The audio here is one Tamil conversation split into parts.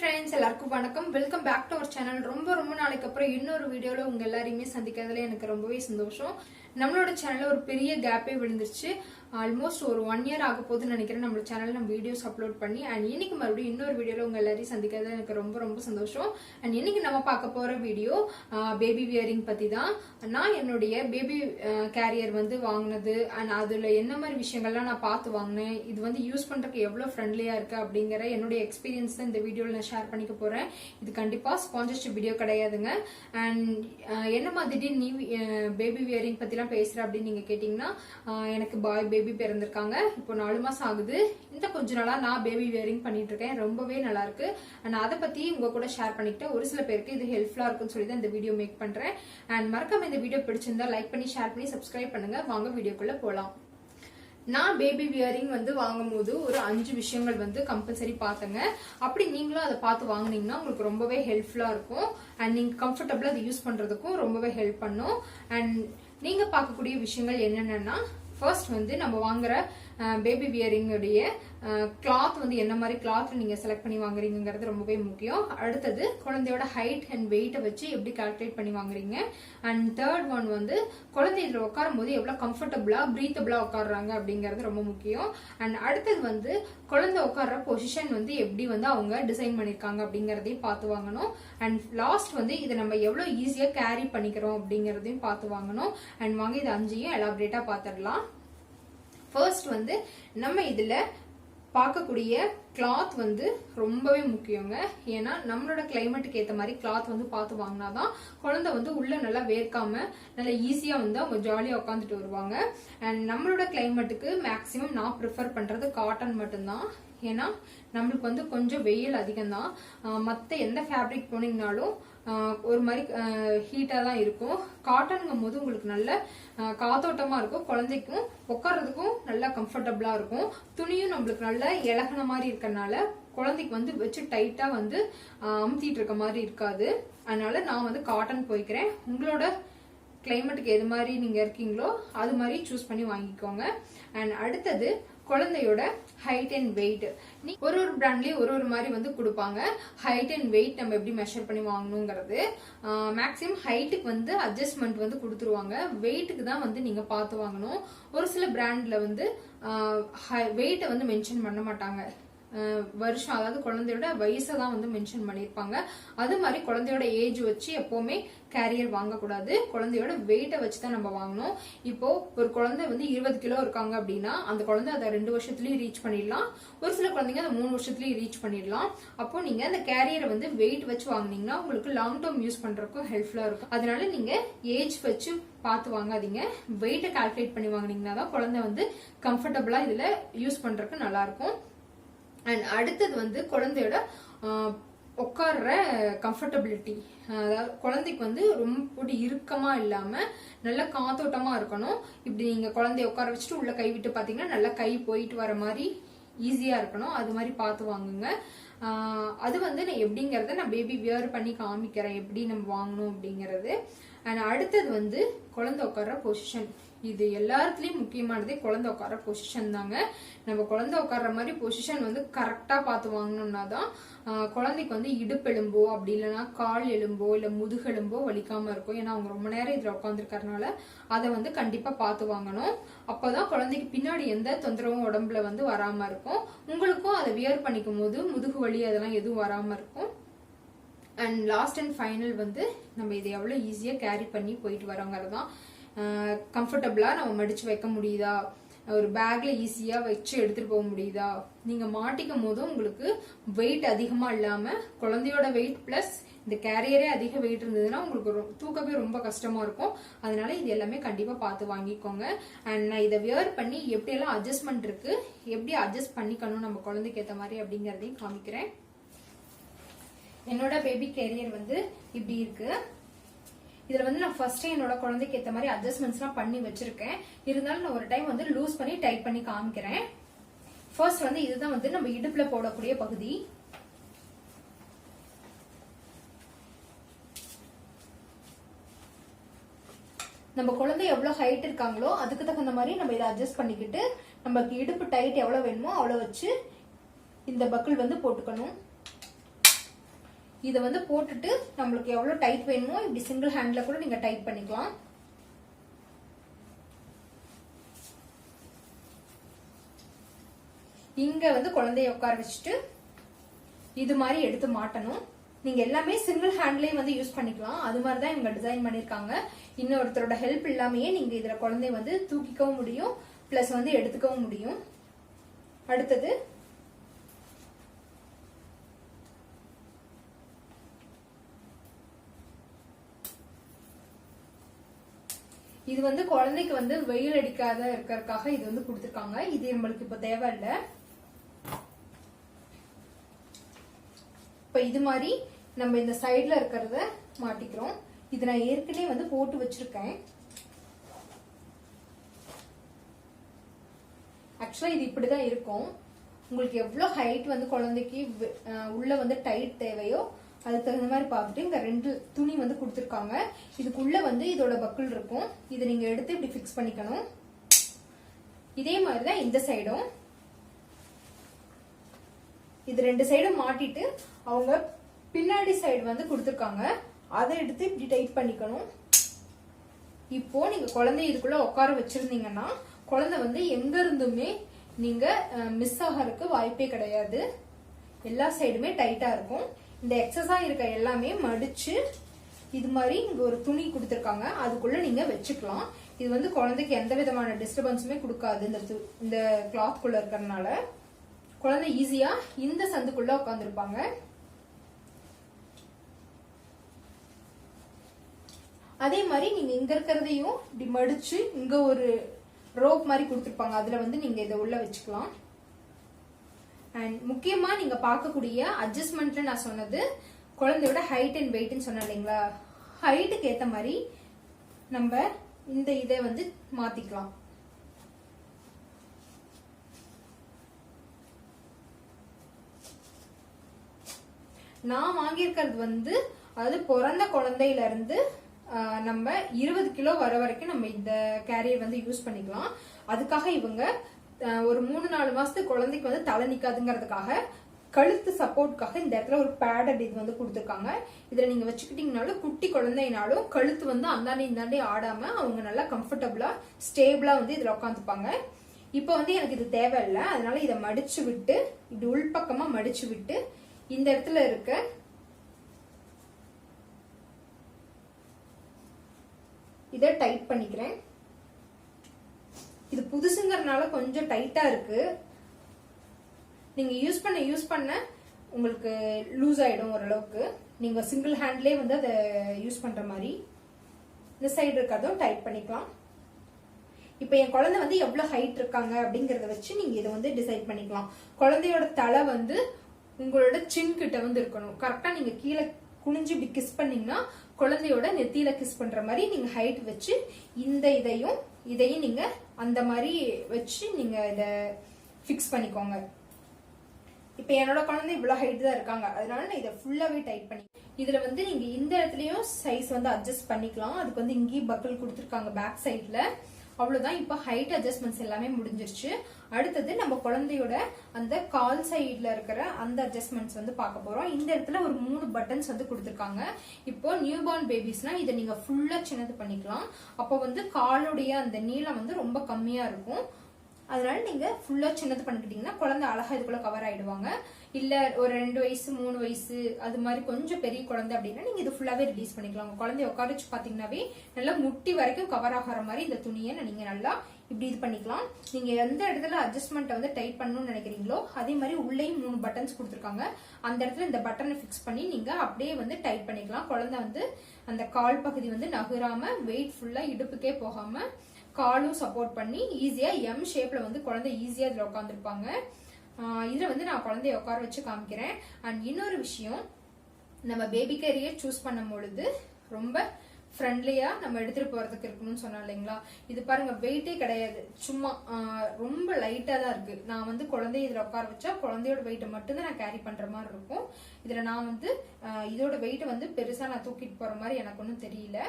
friends, எல்லாருக்கும் வணக்கம். Welcome back to our channel. ரொம்ப நாளைக்கு அப்புறம் இன்னொரு வீடியோல உங்க எல்லாரையுமே சந்திக்கிறதுல எனக்கு ரொம்பவே சந்தோஷம். நம்மளோட சேனல்ல ஒரு பெரிய கேப்பே விழுந்துருச்சு. ஆல்மோஸ்ட் ஒரு 1 year ஆக போகுதுன்னு நினைக்கிறேன் நம்ம சேனல்ல நம்ம வீடியோஸ் அப்லோட் பண்ணி. அண்ட் இன்னைக்கு மறுபடியும் இன்னொரு வீடியோல உங்க எல்லாரையும் சந்திக்கிறதுல எனக்கு ரொம்ப சந்தோஷம். அண்ட் இன்னைக்கு நம்ம பார்க்க போற வீடியோ பேபி வியரிங் பத்தி தான். நான் என்னுடைய பேபி கேரியர் வந்து வாங்கினது அண்ட் அதுல என்ன மாதிரி விஷயங்கள்லாம் நான் பார்த்து வாங்கினேன், இது வந்து யூஸ் பண்றதுக்கு எவ்வளவு ஃப்ரெண்ட்லியா இருக்கு அப்படிங்கிற என்னுடைய எக்ஸ்பீரியன்ஸ் தான் இந்த வீடியோல நான் ஷேர் பண்ணிக்க போறேன். இது கண்டிப்பா ஸ்பான்சர்ஷிப் வீடியோ கிடையாதுங்க. அண்ட் என்ன மாதிரி நீ பேபி வியரிங் பத்தி எல்லாம் பேசுற அப்படின்னு நீங்க கேட்டீங்கன்னா, எனக்கு பாய் பேபி பிறந்திருக்காங்க. இப்போ 4 மாசம் ஆகுது. இந்த கொஞ்ச நாளா நான் பேபி வியரிங் பண்ணிட்டு இருக்கேன். ரொம்பவே நல்லா இருக்கு. நான் அதை பத்தி உங்க கூட ஷேர் பண்ணிக்கிட்டேன். ஒரு சில பேருக்கு இது ஹெல்ப்ஃபுல்லா இருக்குன்னு சொல்லி தான் இந்த வீடியோ மேக் பண்றேன். அண்ட் மறக்காம இந்த வீடியோ பிடிச்சிருந்தா லைக் பண்ணி ஷேர் பண்ணி சப்ஸ்கிரைப் பண்ணுங்க. வாங்க வீடியோக்குள்ள போலாம். நான் பேபி வியரிங் வந்து வாங்கும் போது ஒரு 5 விஷயங்கள் வந்து கம்பல்சரி பார்த்தேங்க. அப்படி நீங்களும் அதை பார்த்து வாங்கினீங்கன்னா உங்களுக்கு ரொம்பவே ஹெல்ப்ஃபுல்லா இருக்கும். அண்ட் நீங்க கம்ஃபர்டபுளா அதை யூஸ் பண்றதுக்கும் ரொம்பவே ஹெல்ப் பண்ணும். அண்ட் நீங்க பார்க்கக்கூடிய விஷயங்கள் என்னென்னா, ஃபர்ஸ்ட் வந்து நம்ம வாங்குற பேபி வியரிங் உடைய கிளாத் வந்து என்ன மாதிரி கிளாத் நீங்க செலக்ட் பண்ணி வாங்குறீங்கிறது ரொம்பவே முக்கியம். அடுத்தது குழந்தையோட ஹைட் அண்ட் வெயிட்டை வச்சு எப்படி கால்குலேட் பண்ணி வாங்குறீங்க. அண்ட் தேர்ட் ஒன் வந்து குழந்தை இதுல உட்காரும் போது எவ்வளவு கம்ஃபர்டபுளா பிரீத்தபிளா உட்காடுறாங்க அப்படிங்கறது ரொம்ப முக்கியம். அண்ட் அடுத்தது வந்து குழந்தை உட்கார்ற பொசிஷன் வந்து எப்படி வந்து அவங்க டிசைன் பண்ணிருக்காங்க அப்படிங்கறதையும் பார்த்து வாங்கணும். அண்ட் லாஸ்ட் வந்து இதை நம்ம எவ்வளவு ஈஸியா கேரி பண்ணிக்கிறோம் அப்படிங்கறதையும் பார்த்து வாங்கணும். அண்ட் வாங்க இது 5ஐயும் எலாபரேட்டா பார்த்துடலாம். ஃபர்ஸ்ட் வந்து நம்ம இதுல பார்க்கக்கூடிய கிளாத் வந்து ரொம்பவே முக்கியங்க. ஏன்னா நம்மளோட கிளைமேட்டுக்கு ஏற்ற மாதிரி கிளாத் வந்து பார்த்து வாங்கினாதான் குழந்தை வந்து உள்ள நல்லா வேர்க்காம நல்லா ஈஸியா வந்து அவங்க ஜாலியா உட்காந்துட்டு வருவாங்க. அண்ட் நம்மளோட கிளைமேட்டுக்கு மேக்சிமம் நான் ப்ரிஃபர் பண்றது காட்டன் மட்டும்தான். ஏன்னா நம்மளுக்கு வந்து கொஞ்சம் வெயில் அதிகம் தான். மற்ற எந்த ஃபேப்ரிக் போனீங்கனாலும் ஒரு மாதிரி ஹீட்டா தான் இருக்கும். காட்டனுங்கும் போது உங்களுக்கு நல்ல காத்தோட்டமா இருக்கும். குழந்தைக்கும் உட்கார்றதுக்கும் நல்லா கம்ஃபர்டபுளா இருக்கும். துணியும் நம்மளுக்கு நல்ல இலகுன மாதிரி இருக்கறனால குழந்தைக்கு வந்து வச்சு டைட்டா வந்து அமுத்திட்டு இருக்க மாதிரி இருக்காது. அதனால நான் வந்து காட்டன் போய்க்கிறேன். உங்களோட கிளைமேட்டுக்கு எது மாதிரி நீங்க இருக்கீங்களோ அது மாதிரி சூஸ் பண்ணி வாங்கிக்கோங்க. அண்ட் அடுத்தது குழந்தையோட ஹைட் அண்ட் வெயிட். ஒரு பிராண்ட்லயும் ஒரு மாதிரி வந்து கொடுப்பாங்க. ஹைட் அண்ட் வெயிட் நம்ம எப்படி மெஷர் பண்ணி வாங்கணுங்கிறது. மேக்சிமம் ஹைட்டுக்கு வந்து அட்ஜஸ்ட்மெண்ட் வந்து கொடுத்துருவாங்க. வெயிட்டுக்கு தான் வந்து நீங்க பார்த்து வாங்கணும். ஒரு சில பிராண்ட்ல வந்து வெயிட்டை வந்து மென்ஷன் பண்ண மாட்டாங்க. வருஷம், அதாவது குழந்தையோட வயசை தான் வந்து மென்ஷன் பண்ணிருப்பாங்க. அது மாதிரி குழந்தையோட ஏஜ் வச்சு எப்பவுமே கேரியர் வாங்கக்கூடாது. குழந்தையோட வெயிட்டை வச்சு தான் நம்ம வாங்கணும். இப்போ ஒரு குழந்தை வந்து 20 கிலோ இருக்காங்க அப்படின்னா அந்த குழந்தை அதை 2 வருஷத்துலயும் ரீச் பண்ணிடலாம். ஒரு சில குழந்தைங்க அதை 3 வருஷத்துலயும் ரீச் பண்ணிடலாம். அப்போ நீங்க அந்த கேரியரை வந்து வெயிட் வச்சு வாங்கினீங்கன்னா உங்களுக்கு லாங் டேர்ம் யூஸ் பண்றதுக்கும் ஹெல்ப்ஃபுல்லா இருக்கும். அதனால நீங்க ஏஜ் வச்சு பார்த்து வாங்காதீங்க. வெயிட்டை கால்குலேட் பண்ணி வாங்கினீங்கன்னா தான் குழந்தை வந்து கம்ஃபர்டபுளா இதுல யூஸ் பண்றதுக்கு நல்லா இருக்கும். அண்ட் அடுத்தது வந்து குழந்தையோட உட்கார்ற கம்ஃபர்டபிலிட்டி. அதாவது குழந்தைக்கு வந்து ரொம்ப இறுக்கமா இல்லாம நல்ல காத்தோட்டமா இருக்கணும். இப்படி நீங்க குழந்தைய உட்கார வச்சுட்டு உள்ள கை விட்டு பாத்தீங்கன்னா நல்லா கை போயிட்டு வர மாதிரி ஈஸியா இருக்கணும். அது மாதிரி பார்த்து வாங்குங்க. அது வந்து நான் எப்படிங்கறத நான் பேபி வியர் பண்ணி காமிக்கிறேன் எப்படி நம்ம வாங்கணும் அப்படிங்கறது. அண்ட் அடுத்தது வந்து குழந்தை உட்கார்ற பொசிஷன். இது எல்லாத்துலயும் முக்கியமானதே குழந்தை உட்கார்ற பொசிஷன் தாங்க. நம்ம குழந்தை உட்கார்ற மாதிரி பொசிஷன் வந்து கரெக்டா பார்த்து வாங்கணும்னா தான் குழந்தைக்கு வந்து இடுப்பெலும்போ அப்படி இல்லைன்னா கால் எலும்போ இல்ல முதுகெலும்போ வலிக்காம இருக்கும். ஏன்னா அவங்க ரொம்ப நேரம் இதுல உட்காந்துருக்கறனால அதை வந்து கண்டிப்பா பார்த்து வாங்கணும். அப்பதான் குழந்தைக்கு பின்னாடி எந்த தொந்தரவும் உடம்புல வந்து வராம இருக்கும். உங்களுக்கும் அதை வியர் பண்ணிக்கும் போது முதுகு வலி அதெல்லாம் எதுவும் வராம இருக்கும். அண்ட் லாஸ்ட் அண்ட் ஃபைனல் வந்து நம்ம இதை எவ்வளவு ஈஸியா கேரி பண்ணி போயிட்டு வரோங்கிறதான். கம்ஃபர்டபுளா நம்ம மடிச்சு வைக்க முடியுதா, ஒரு பேக்ல ஈஸியா வச்சு எடுத்துட்டு போக முடியுதா, நீங்க மாட்டிக்கும் போதும் உங்களுக்கு வெயிட் அதிகமா இல்லாம குழந்தையோட வெயிட் பிளஸ் இந்த கேரியரே அதிக வெயிட் இருந்ததுன்னா உங்களுக்கு தூக்கவே ரொம்ப கஷ்டமா இருக்கும். அதனால இது எல்லாமே கண்டிப்பா பார்த்து வாங்கிக்கோங்க. அண்ட் நான் இதை வியர் பண்ணி எப்படி எல்லாம் அட்ஜஸ்ட்மெண்ட் இருக்கு, எப்படி அட்ஜஸ்ட் பண்ணிக்கணும் நம்ம குழந்தைக்கு ஏற்ற மாதிரி அப்படிங்கறதையும் காமிக்கிறேன். என்னோட பேபி கேரியர் வந்து இப்படி இருக்கு. இதுல வந்து நான் ஃபர்ஸ்ட் என்னோட குழந்தைக்கு ஏற்ற மாதிரி அட்ஜஸ்ட்மெண்ட்ஸ் எல்லாம் பண்ணி வச்சிருக்கேன். இருந்தாலும் நான் ஒரு டைம் வந்து லூஸ் பண்ணி டைட் பண்ணி காமிக்கிறேன். ஃபர்ஸ்ட் வந்து இதுதான் வந்து நம்ம இடுப்புல போடக்கூடிய பகுதி. நம்ம குழந்தை எவ்வளவு ஹைட் இருக்காங்களோ அதுக்கு தகுந்த மாதிரி நம்ம இதை அட்ஜஸ்ட் பண்ணிக்கிட்டு நமக்கு இடுப்பு டைட் எவ்வளவு வேணுமோ அவ்வளவு வச்சு இந்த பக்கிள் வந்து போட்டுக்கணும். இதை வந்து போட்டுட்டு நம்மளுக்கு எவ்வளவு டைட் வேணுமோ இப்படி சிங்கிள் ஹேண்ட்ல கூட நீங்க டைட் பண்ணிக்கலாம். இங்க வந்து குழந்தைய உட்கார வச்சுட்டு இது மாதிரி எடுத்து மாட்டணும். நீங்க எல்லாமே சிங்கிள் ஹேண்ட்லயே வந்து யூஸ் பண்ணிக்கலாம். அது மாதிரிதான் இவங்க டிசைன் பண்ணிருக்காங்க. இன்னொருத்தரோட ஹெல்ப் இல்லாமயே நீங்க இதுல குழந்தைய வந்து தூக்கிக்கவும் முடியும், பிளஸ் வந்து எடுத்துக்கவும் முடியும். அடுத்தது இது வந்து குழந்தைக்கு வந்து வெயில் அடிக்காத இருக்கிறதுக்காக இது வந்து கொடுத்துருக்காங்க. இது நம்மளுக்கு இப்ப தேவையில்லை. இப்ப இது மாதிரி நம்ம இந்த சைட்ல இருக்கிறத மாட்டிக்கிறோம். இது நான் ஏற்கனவே வந்து போட்டு வச்சிருக்கேன். ஆக்சுவலா இது இப்படிதான் இருக்கும். உங்களுக்கு எவ்வளவு ஹைட் வந்து குழந்தைக்கு உள்ள வந்து டைட் தேவையோ அதுக்கு தகுந்த மாதிரி பார்த்துட்டு இங்க 2 துணி வந்து கொடுத்துருக்காங்க. இதுக்குள்ள வந்து இதோட பக்கிள் இருக்கும். இதை நீங்க எடுத்து இப்படி பிக்ஸ் பண்ணிக்கணும். இதே மாதிரிதான் இந்த சைடும். இது 2 சைடும் மாட்டிட்டு அவங்க பின்னாடி சைடு வந்து கொடுத்துருக்காங்க. அதை எடுத்து இப்படி டைட் பண்ணிக்கணும். இப்போ நீங்க குழந்தைய இதுக்குள்ள உட்கார வச்சிருந்தீங்கன்னா குழந்தை வந்து எங்க இருந்துமே நீங்க மிஸ் ஆகிறதுக்கு வாய்ப்பே கிடையாது. எல்லா சைடுமே டைட்டா இருக்கும். இந்த எக்ஸஸா இருக்க எல்லாமே மடிச்சு இது மாதிரி இங்க ஒரு துணி கொடுத்துருக்காங்க. அதுக்குள்ள நீங்க வச்சுக்கலாம். இது வந்து குழந்தைக்கு எந்த விதமான டிஸ்டர்பன்ஸுமே கொடுக்காது. இந்த கிளாத் குள்ள இருக்கறனால குழந்தை ஈஸியா இந்த சந்துக்குள்ள உட்காந்துருப்பாங்க. அதே மாதிரி நீங்க இங்க இருக்கிறதையும் இப்படி மடிச்சு இங்க ஒரு ரோப் மாதிரி கொடுத்துருப்பாங்க. அதுல வந்து நீங்க இதை உள்ள வச்சுக்கலாம். அண்ட் முக்கியமா நீங்க பார்க்கக்கூடிய அட்ஜஸ்ட்மெண்ட்ல நான் சொன்னது குழந்தையோட ஹைட் அண்ட் வெயிட்னு சொன்னேன் இல்லைங்களா? ஹைட்டுக்கு ஏத்த மாதிரி நம்ம இந்த இதை வந்து மாத்திக்கலாம். நான் வாங்கியிருக்கிறது வந்து அதாவது பிறந்த குழந்தையில இருந்து நம்ம 20 கிலோ வர வரைக்கும் நம்ம இந்த கேரியர் வந்து யூஸ் பண்ணிக்கலாம். அதுக்காக இவங்க ஒரு 3-4 மாசத்துக்கு குழந்தைக்கு வந்து தலை நிக்காதுங்கிறதுக்காக கழுத்து சப்போர்ட்காக இந்த இடத்துல ஒரு பேடட் இது வந்து கொடுத்துருக்காங்க. இதுல நீங்க வச்சுக்கிட்டீங்கனாலும் குட்டி குழந்தைனாலும் கழுத்து வந்து அந்தாண்டி இந்தாண்டி ஆடாம அவங்க நல்லா கம்ஃபர்டபுளா ஸ்டேபிளா வந்து இதுல உட்காந்துப்பாங்க. இப்ப வந்து எனக்கு இது தேவையில்லை. அதனால இதை மடிச்சு விட்டு இப்படி உள்பக்கமா மடிச்சு விட்டு இந்த இடத்துல இருக்க இதை டைட் பண்ணிக்கிறேன். இது புதுசுங்கிறதுனால கொஞ்சம் டைட்டா இருக்கு. நீங்க யூஸ் பண்ண உங்களுக்கு லூஸ் ஆயிடும் ஓரளவுக்கு. நீங்க சிங்கிள் ஹேண்ட்லயே வந்து அதை யூஸ் பண்ற மாதிரி இந்த சைடு இருக்கிறதும் டைட் பண்ணிக்கலாம். இப்ப என் குழந்தை வந்து எவ்வளவு ஹைட் இருக்காங்க அப்படிங்கறத வச்சு நீங்க இதை வந்து டிசைட் பண்ணிக்கலாம். குழந்தையோட தலை வந்து உங்களோட சின் கிட்ட வந்து இருக்கணும். கரெக்டா நீங்க கீழே குனிஞ்சு இப்படி கிஸ் பண்ணீங்கன்னா குழந்தையோட நெத்தியில கிஸ் பண்ற மாதிரி நீங்க ஹைட் வச்சு இந்த இதையும் நீங்க அந்த மாதிரி வச்சு நீங்க இத பிக்ஸ் பண்ணிக்கோங்க. இப்ப என்னோட குழந்தை இவ்வளவு ஹைட் தான் இருக்காங்க. அதனால நான் இதை ஃபுல்லாவே டைட் பண்ணி இதுல வந்து நீங்க இந்த இடத்துலயும் சைஸ் வந்து அட்ஜஸ்ட் பண்ணிக்கலாம். அதுக்கு வந்து இங்கேயும் பக்கிள் கொடுத்துருக்காங்க பேக் சைட்ல. அவ்வளவுதான். இப்ப ஹைட் அட்ஜஸ்ட்மெண்ட்ஸ் எல்லாமே முடிஞ்சிருச்சு. அடுத்தது நம்ம குழந்தையோட அந்த கால் சைட்ல இருக்கிற அந்த அட்ஜஸ்ட்மெண்ட்ஸ் வந்து பார்க்க போறோம். இந்த இடத்துல ஒரு 3 பட்டன்ஸ் வந்து கொடுத்துருக்காங்க. இப்போ நியூ பார்ன் பேபிஸ்னா இதை நீங்க ஃபுல்லா சின்னது பண்ணிக்கலாம். அப்போ வந்து காலுடைய அந்த நீளம் வந்து ரொம்ப கம்மியா இருக்கும். அதனால நீங்க ஃபுல்லா சின்னது பண்ணிக்கிட்டீங்கன்னா குழந்தை அழகா இதுக்குள்ள கவர் ஆயிடுவாங்க. இல்ல ஒரு 2 வயசு 3 வயசு அது மாதிரி கொஞ்சம் பெரிய குழந்தை அப்படின்னா நீங்க இது ஃபுல்லாவே ரிலீஸ் பண்ணிக்கலாம். உங்க குழந்தைய உட்கார வச்சு பாத்தீங்கன்னாவே நல்லா முட்டி வரைக்கும் கவர் ஆகிற மாதிரி இந்த துணியை நீங்க நல்லா இப்படி இது பண்ணிக்கலாம். நீங்க எந்த இடத்துல அட்ஜஸ்ட்மெண்ட் வந்து டைட் பண்ணணும்னு நினைக்கிறீங்களோ அதே மாதிரி உள்ளேயும் 3 பட்டன்ஸ் கொடுத்துருக்காங்க. அந்த இடத்துல இந்த பட்டனை பிக்ஸ் பண்ணி நீங்க அப்படியே வந்து டைட் பண்ணிக்கலாம். குழந்தை வந்து அந்த கால் பகுதி வந்து நகராம வெயிட் ஃபுல்லா இடுப்புக்கே போகாம காலும் சப்போர்ட் பண்ணி ஈஸியா எம் ஷேப்ல வந்து குழந்தை ஈஸியா இதுல உட்காந்துருப்பாங்க. இதுல வந்து நான் குழந்தைய உட்கார வச்சு காமிக்கிறேன். அண்ட் இன்னொரு விஷயம், நம்ம பேபி கேரியர் சூஸ் பண்ணும் பொழுது ரொம்ப ஃப்ரெண்ட்லியா நம்ம எடுத்துட்டு போறதுக்கு இருக்கணும்னு சொன்னோம் இல்லைங்களா? இது பாருங்க வெயிட்டே கிடையாது, சும்மா ரொம்ப லைட்டா தான் இருக்கு. நான் வந்து குழந்தைய இதுல உட்கார வச்சா குழந்தையோட வெயிட்டை மட்டும் தான் நான் கேரி பண்ற மாதிரி இருக்கும். இதுல நான் வந்து இதோட வெயிட்டை வந்து பெருசா நான் தூக்கிட்டு போற மாதிரி எனக்கு ஒன்றும் தெரியல.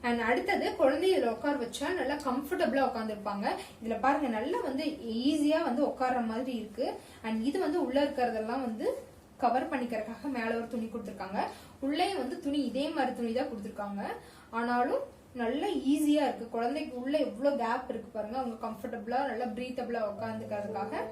அண்ட் அடுத்தது குழந்தைய இதுல உட்கார வச்சா நல்லா கம்ஃபர்டபுளா உட்காந்துருப்பாங்க. இதுல பாருங்க நல்லா வந்து ஈஸியா வந்து உட்கார்ற மாதிரி இருக்கு. அண்ட் இது வந்து உள்ள இருக்கிறதெல்லாம் வந்து கவர் பண்ணிக்கிறதுக்காக மேல ஒரு துணி கொடுத்துருக்காங்க. உள்ளே வந்து துணி இதே மாதிரி துணி தான் கொடுத்துருக்காங்க. ஆனாலும் நல்ல ஈஸியா இருக்கு. குழந்தைக்கு உள்ள எவ்வளவு கேப் இருக்கு பாருங்க. அவங்க கம்ஃபர்டபுளா நல்லா பிரீத்தபிளா உட்காந்துக்கிறதுக்காக.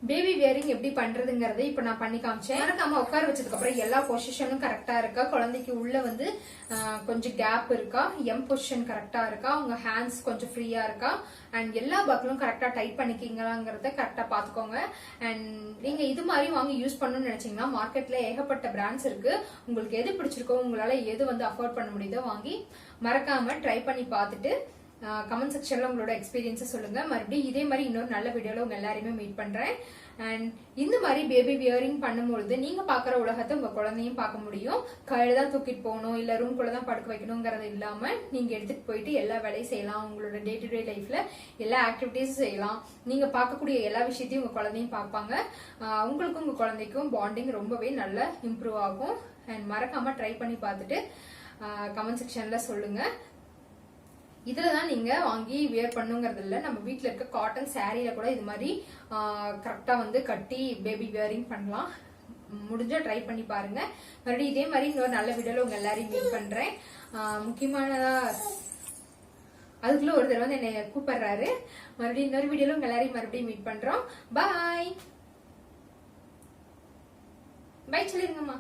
பேபி வியரிங் எப்படி பண்றதுங்கறத இப்ப நான் பண்ணி காமிச்சேன். மறக்காம உட்கார வச்சதுக்கு அப்புறம் எல்லா பொசிஷனும் கரெக்டா இருக்கா, குழந்தைக்கு உள்ள வந்து கொஞ்சம் கேப் இருக்கா, எம் பொசிஷன் கரெக்டா இருக்கா, உங்க ஹேண்ட்ஸ் கொஞ்சம் ஃப்ரீயா இருக்கா, அண்ட் எல்லா பக்கலும் கரெக்டா டைட் பண்ணிக்கீங்களாங்கிறத கரெக்டா பாத்துக்கோங்க. அண்ட் நீங்க இது மாதிரி வாங்கி யூஸ் பண்ணணும்னு நினைச்சீங்கன்னா மார்க்கெட்ல ஏகப்பட்ட பிராண்ட்ஸ் இருக்கு. உங்களுக்கு எது பிடிச்சிருக்கோ, உங்களால எது வந்து அஃபோர்ட் பண்ண முடியுதோ வாங்கி மறக்காம ட்ரை பண்ணி பார்த்துட்டு கமெண்ட் செக்ஷன்ல உங்களோட எக்ஸ்பீரியன்ஸை சொல்லுங்க. மறுபடியும் இதே மாதிரி இன்னொரு நல்ல வீடியோல உங்க எல்லாரையுமே மீட் பண்றேன். அண்ட் இந்த மாதிரி பேபி வியரிங் பண்ணும்பொழுது நீங்க பாக்குற உலகத்தை உங்க குழந்தையும் பார்க்க முடியும். கையில தான் தூக்கிட்டு போகணும், இல்ல ரூம்குள்ள தான் படுக்க வைக்கணுங்கிறது இல்லாம நீங்க எடுத்துட்டு போயிட்டு எல்லா வேலையும் செய்யலாம். உங்களோட டே டு டே லைஃப்ல எல்லா ஆக்டிவிட்டிஸும் செய்யலாம். நீங்க பார்க்கக்கூடிய எல்லா விஷயத்தையும் உங்க குழந்தையும் பார்ப்பாங்க. உங்களுக்கும் உங்க குழந்தைக்கும் பாண்டிங் ரொம்பவே நல்லா இம்ப்ரூவ் ஆகும். அண்ட் மறக்காம ட்ரை பண்ணி பார்த்துட்டு கமெண்ட் செக்ஷன்ல சொல்லுங்க. இதுலதான் நீங்க வாங்கி வியர் பண்ணுங்கிறது இல்ல, நம்ம வீட்டுல இருக்க காட்டன் சாரீல கூட இது மாதிரி கரெக்டா வந்து கட்டி பேபி வியரிங் பண்ணலாம். முடிஞ்சா ட்ரை பண்ணி பாருங்க. மறுபடியும் இதே மாதிரி இன்னொரு நல்ல வீடியோல உங்க எல்லாரையும் மீட் பண்றேன். முக்கியமானதா அதுக்குள்ள ஒரு தடவை வந்து என்னை கூப்பிடுறாரு. மறுபடியும் இன்னொரு வீடியோல உங்க எல்லாரையும் மறுபடியும் மீட் பண்றோம். பாய் பாய் சொல்லிருங்கம்மா.